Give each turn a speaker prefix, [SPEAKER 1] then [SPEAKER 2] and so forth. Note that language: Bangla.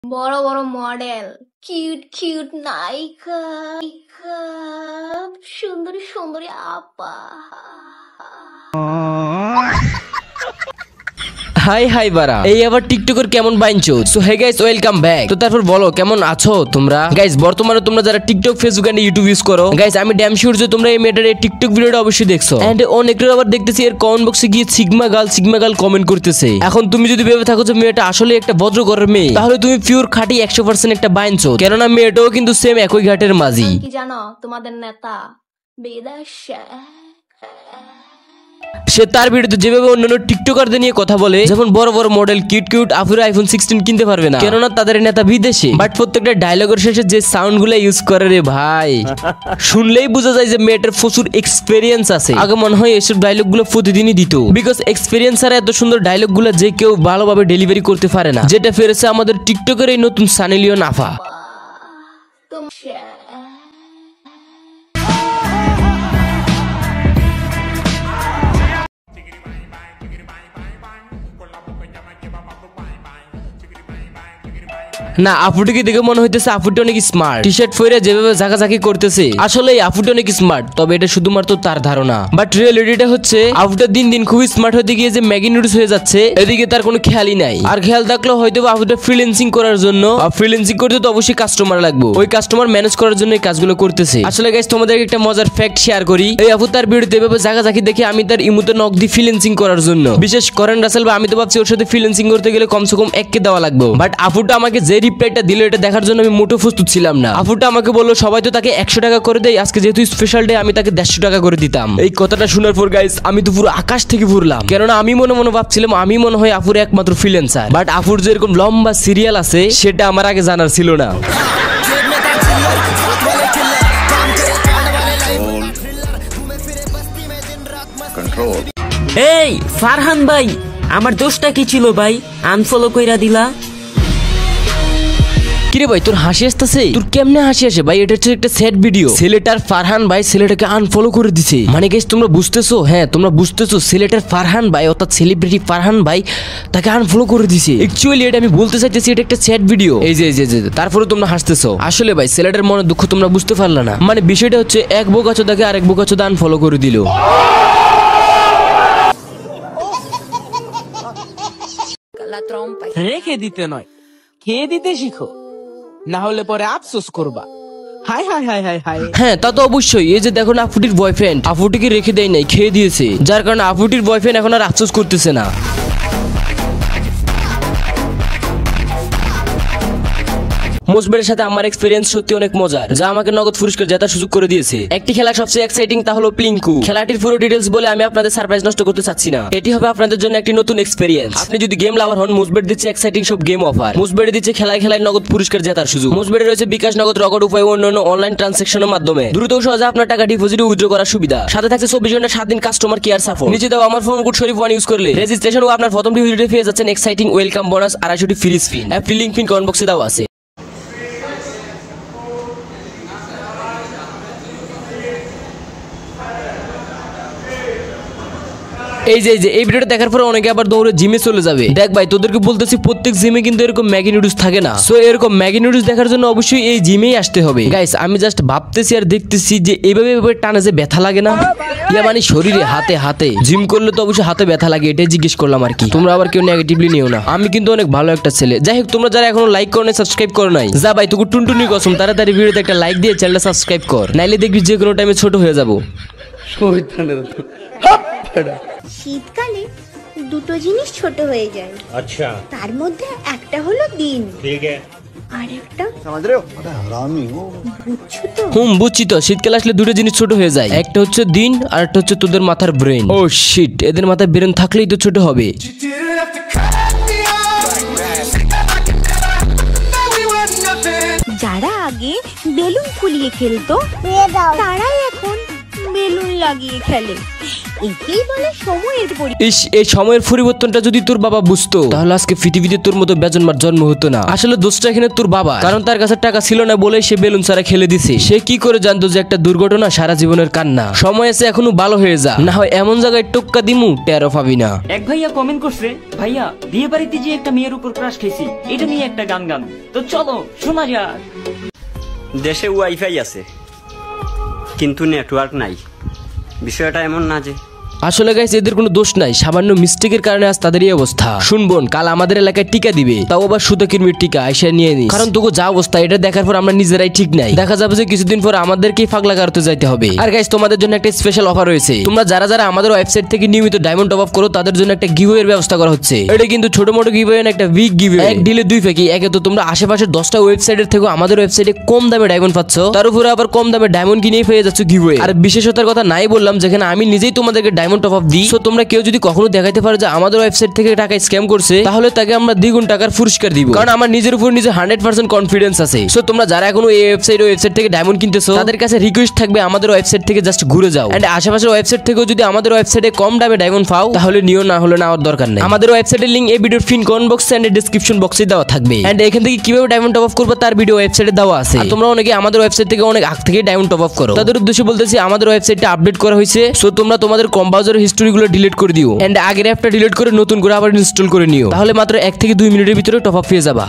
[SPEAKER 1] বড় বড় মডেল, কিউট কিউট নায়িকা, সুন্দরী সুন্দরী আপা।
[SPEAKER 2] হাই হাই বারা, এই আবার টিকটকের কেমন বাইনছো? So hey guys, welcome back. তো তারপর বলো কেমন আছো তোমরা? গাইস বর্তমানে তোমরা যারা TikTok, Facebook and YouTube use করো, গাইস আমি ড্যাম শিওর যে তোমরা এই মেটার এই টিকটক ভিডিওটা অবশ্যই দেখছো। এন্ড অনেকের আবার দেখতেছি এর কমেন্ট বক্সে গিয়ে সিগমা গার্ল কমেন্ট করতেছে। এখন তুমি যদি ভেবে থাকো যে মেয়েটা আসলে একটা ভদ্রঘরের মেয়ে, তাহলে তুমি পিওর খাঁটি 100% একটা বাইনছো, কেননা মেয়েটাও কিন্তু সেম একই ঘাটের মাঝি।
[SPEAKER 1] কি জানো তোমাদের নেতা বিদেশ
[SPEAKER 2] সে তার ভিডিওতে যেভাবে অন্যান্য টিকটকারদের নিয়ে কথা বলে, যেমন বড় বড় মডেল, কিউট কিউট আফুরা আইফোন 16 কিনতে পারবে না, কেননা তাদের নেতা বিদেশে। বাট প্রত্যেকটা ডায়লগের শেষে যে সাউন্ড গুলো ইউজ করে রে ভাই, শুনলেই বোঝা যায় যে মেয়েটার প্রচুর এক্সপেরিয়েন্স আছে। আগে মনে হয় এসব ডায়লগ গুলো প্রতিদিনই দিত, বিকজ এক্সপেরিয়েন্স আর এত সুন্দর ডায়লগ গুলো যে কেউ ভালোভাবে ডেলিভারি করতে পারে না, যেটা ফেরেছে আমাদের টিকটকের এই নতুন সানি লিওন আফা। না, আপুটিকে দেখে মনে হইতেছে আপুটি অনেক স্মার্ট। টি শার্ট পরে যেভাবে ঝাঁকাঝাঁকি করতেছে, আসলে এই আপুটি অনেক স্মার্ট, তবে এটা শুধুমাত্র তার ধারণা। বাট রিয়েলিটিটা হচ্ছে আপুটা দিন দিন খুবই স্মার্ট হতে গিয়ে যে ম্যাগি নুডলস হয়ে যাচ্ছে, এদিকে তার কোনো খেয়ালই নাই। আর খেয়াল থাকলেও হয়তো আপুটা ফ্রিল্যান্সিং করার জন্য, ফ্রিল্যান্সিং করতে তো অবশ্যই কাস্টমার লাগবে, ওই কাস্টমার ম্যানেজ করার জন্য এই কাজগুলো করতেছে। আসলে গাইস তোমাদেরকে একটা মজার ফ্যাক্ট শেয়ার করি, এই আপু তার ভিডিওতে এভাবে ঝাঁকাঝাঁকি দেখে আমি তার ইমুতে নক দি ফ্রিল্যান্সিং করার জন্য, বিশেষ করেন রাসেল বা আমি তো ভাবছি ওর সাথে ফ্রিল্যান্সিং করতে গেলে কমসে কম 1K দেওয়া লাগবে। বাট আপুটা আমাকে যে রিপ্লাইটা দিল এটা দেখার জন্য আমি মোটো প্রস্তুত ছিলাম না। আপুটা আমাকে বললো সবাই তো তাকে 100 টাকা করে দেয়, আজকে যেহেতু স্পেশাল ডে আমি তাকে 150 টাকা করে দিতাম। এই কথাটা শোনার পর গাইস আমি তো পুরো আকাশ থেকে পড়লাম, কেননা আমি মনে মনে ভাবছিলাম আমি মনে হয় আপুর একমাত্র ফ্রিল্যান্সার। বাট আপুর যে এরকম লম্বা সিরিয়াল আছে সেটা আমার আগে জানার ছিল না।
[SPEAKER 3] এই ফারহান ভাই, আমার দোষটা কি ছিল ভাই? আনফলো কইরা দিলা।
[SPEAKER 2] কিরে ভাই তোর হাসি আসতেছে? তোর কেমনে হাসি আসে ভাই? এটা হচ্ছে একটা সেট ভিডিও। ছেলেটার ফারহান ভাই ছেলেটাকে আনফলো করে দিছে। মানে গাইস তোমরা বুঝতেছো? হ্যাঁ তোমরা বুঝতেছো, ছেলেটার ফারহান ভাই অর্থাৎ সেলিব্রিটি ফারহান ভাই তাকে আনফলো করে দিছে। অ্যাকচুয়ালি এটা আমি বলতে চাইতেছি এটা একটা সেট ভিডিও। এই যে তারপরে তোমরা হাসতেছো। আসলে ভাই ছেলেটার মনে দুঃখ তোমরা বুঝতে পারলা না। মানে বিষয়টা হচ্ছে এক বোকাচোদাকে আরেক বোকাচোদা আনফলো করে দিল।
[SPEAKER 4] রেখে দিতে নয়, খেয়ে দিতে শিখো, না হলে পরে আফসোস করবা। High high high high high.
[SPEAKER 2] হ্যাঁ তা তো অবশ্যই। এই যে দেখো না আপুটির বয়ফ্রেন্ড আপুটিকে রেখে দেয় নাই, খেয়ে দিয়েছে, যার কারণে আপুটির বয়ফ্রেন্ড এখন আর আফসোস করতেছে না। মুসবেরের সাথে আমার এক্সপেরিয়েন্স সত্যি অনেক মজার, যা আমাকে নগদ পুরস্কার জেতার সুযোগ করে দিয়েছে। একটি খেলা সবচেয়ে এক্সাইটিং, তা হলো প্লিঙ্কু। খেলাটির পুরো ডিটেইলস বলে আমি আপনাদের সারপ্রাইজ নষ্ট করতে চাচ্ছি না। এটি হবে আপনাদের জন্য একটি নতুন এক্সপেরিয়েন্স। আপনি যদি গেম লাভার হন, মুসবের দিচ্ছে এক্সাইটিং সব গেম অফার। মুসবেরে দিচ্ছে খেলায় নগদ পুরস্কার জেতার সুযোগ। মুসবেরে রয়েছে বিকাশ, নগদ, রকেট উপায় ও অন্যান্য অনলাইন ট্রানজাকশনের মাধ্যমে দ্রুত ও সহজে আপনার টাকা ডিপোজিট ও উইথড্র করার সুবিধা। সাথে থাকছে 24 ঘন্টা 7 দিন কাস্টমার কেয়ার সাপোর্ট। নিচে দাও আমার ফোন কোড শরীফ 1 ইউজ করলে রেজিস্ট্রেশন ও আপনার প্রথম ডিপোজিটে পেয়ে যাচ্ছেন এক্সাইটিং ওয়েলকাম বোনাস 250টি ফ্রি স্পিন। অ্যাপটি লিংক পিন কমেন্ট বক্সে দেওয়া আছে। এই ভিডিওটা দেখার পরে অনেকে আবার দৌড়ে জিমে চলে যাবে। দেখ ভাই তোদেরকে বলতেছি প্রত্যেক জিমে কিন্তু এরকম ম্যাগি নুডলস থাকে না। সো এরকম ম্যাগি নুডলস দেখার জন্য অবশ্যই এই জিমেই আসতে হবে। গাইস আমি জাস্ট ভাবতেছি আর দেখতেছি যে এইভাবে টানা যে ব্যথা লাগে না, ইয়া মানে শরীরে হাতে জিম করলে তো অবশ্যই হাতে ব্যথা লাগে, এটাই জিজ্ঞেস করলাম আর কি। তোমরা আবার কেউ নেগেটিভলি নিও না, আমি কিন্তু অনেক ভালো একটা ছেলে। যাই হোক তোমরা যারা এখনো লাইক করো নাই, সাবস্ক্রাইব করো নাই, যা ভাই তোকে টুনটুনি কসম তাড়াতাড়ি ভিডিওতে একটা লাইক দিয়ে চ্যানেলটা সাবস্ক্রাইব কর, নাইলে দেখবি যে কোনো টাইমে ছোট হয়ে যাবো।
[SPEAKER 5] শীতকালে দুটো জিনিস ছোট হয়ে যায়। আচ্ছা, তার মধ্যে একটা হলো দিন, ঠিক আছে, আর একটা বুঝছো তো?
[SPEAKER 2] বুঝছি তো। শীতকাল আসলে দুটো জিনিস ছোট হয়ে যায়, একটা হচ্ছে দিন আর একটা হচ্ছে তোদের মাথার ব্রেন। ও শিট, এদের মাথায় ব্রেন থাকলেই তো ছোট হবে।
[SPEAKER 5] যারা আগে বেলুন ফুলিয়ে খেলতো তারাই এখন বেলুন লাগিয়ে খেলে। একেই বলে সময়ের
[SPEAKER 2] ইস, এই সময়ের পরিবর্তনটা যদি তোর বাবা বুঝতো তাহলে আজকে পৃথিবীতে তোর মতো বেজন্মার জন্ম হতো না। আসলে দোষটা এখানে তোর বাবা, কারণ তার কাছে টাকা ছিল না বলে সে বেলুন ছাড়া খেলে দিছে। সে কি করে জানতো যে একটা দুর্ঘটনা সারা জীবনের কান্না। সময় আছে, এখনো ভালো হয়ে যা, না হয় এমন জায়গায় টোক্কা দিমু টেরও পাবি না।
[SPEAKER 3] এক ভাইয়া কমেন্ট করছে, ভাইয়া বিয়ে বাড়িতে যে একটা মেয়ের উপর ক্রাশ খেয়েছি, এটা নিয়ে একটা গান গান। তো চলো শোনা যাক।
[SPEAKER 6] দেশে ওয়াইফাই আছে কিন্তু নেটওয়ার্ক নাই। বিষয়টা এমন না যে
[SPEAKER 2] আসলে গাইস এদের কোনো দোষ নাই, সামান্য মিস্টেকের কারণে আজ তাদের এই অবস্থা। শুনবোন, কাল আমাদের এলাকায় টিকা দিবে, তাও আবার সুতকিরমির টিকা আইসা নিয়ে নিস, কারণ তোকে যা অবস্থা এটা দেখার পর আমরা নিজেরাই ঠিক নাই। দেখা যাবে যে কিছুদিন পর আমাদেরকেই ফাগলা কাটতে যাইতে হবে। আর গাইস তোমাদের জন্য একটা স্পেশাল অফার রয়েছে। তোমরা যারা যারা আমাদের ওয়েবসাইট থেকে নিয়মিত ডায়মন্ড টপ আপ করো তাদের জন্য একটা গিভওয়ের ব্যবস্থা করা হচ্ছে। এটা কিন্তু ছোট মোটো গিভওয়ে না, একটা বিগ গিভওয়ে। এক ডিলে দুই ফেকি। একে তো তোমরা আশেপাশের 10টা ওয়েবসাইটের থেকে আমাদের ওয়েবসাইটে কম দামে ডায়মন্ড পাচ্ছ, তার উপরে আবার কম দামে ডায়মন্ড কিনেই পেয়ে যাচ্ছ গিভওয়ে। আর বিশেষতার কথা নাই বললাম, যেখানে আমি নিজেই তোমাদেরকে ডায়মন্ড টপ আপ দিই। তোমরা কেউ যদি কখনো দেখাইতে পারো যে আমাদের ওয়েবসাইট থেকে টাকা স্ক্যাম করছে, তাহলে তাকে আমরা দ্বিগুণ টাকার পুরস্কার দিব, কারণ আমার নিজের উপর নিজে 100% কনফিডেন্স আছে। সো তোমরা যারা এখনো এই ওয়েবসাইট থেকে ডায়মন্ড কিনতেছো, তাদের কাছে রিকোয়েস্ট থাকবে আমাদের ওয়েবসাইট থেকে জাস্ট ঘুরে যাও। এন্ড আশেপাশের ওয়েবসাইট থেকেও যদি আমাদের ওয়েবসাইটে কম দামে ডায়মন্ড পাও তাহলে নিও, না হলে নেওয়ার দরকার নেই। আমাদের ওয়েবসাইটের লিংক এই ভিডিওর pin comment box and description বক্সে দেওয়া থাকবে। এন্ড এখান থেকে কিভাবে ডায়মন্ড টপ আপ করবে তার ভিডিও ওয়েবসাইটে দেওয়া আছে। আর তোমরা অনেকে আমাদের ওয়েবসাইট থেকে অনেক আগ থেকে ডায়মন্ড টপ আপ করো, তাদের উদ্দেশ্যে বলতেছি আমাদের ওয়েবসাইটটা আপডেট করা হয়েছে। সো তোমরা তোমাদের কম বাজারের হিস্ট্রিগুলো ডিলিট করে দিও, এন্ড আগের অ্যাপটা ডিলিট করে নতুন করে আবার ইনস্টল করে নিও, তাহলে মাত্র 1 থেকে 2 মিনিটের ভিতরে টপ আপ পেয়ে যাবা।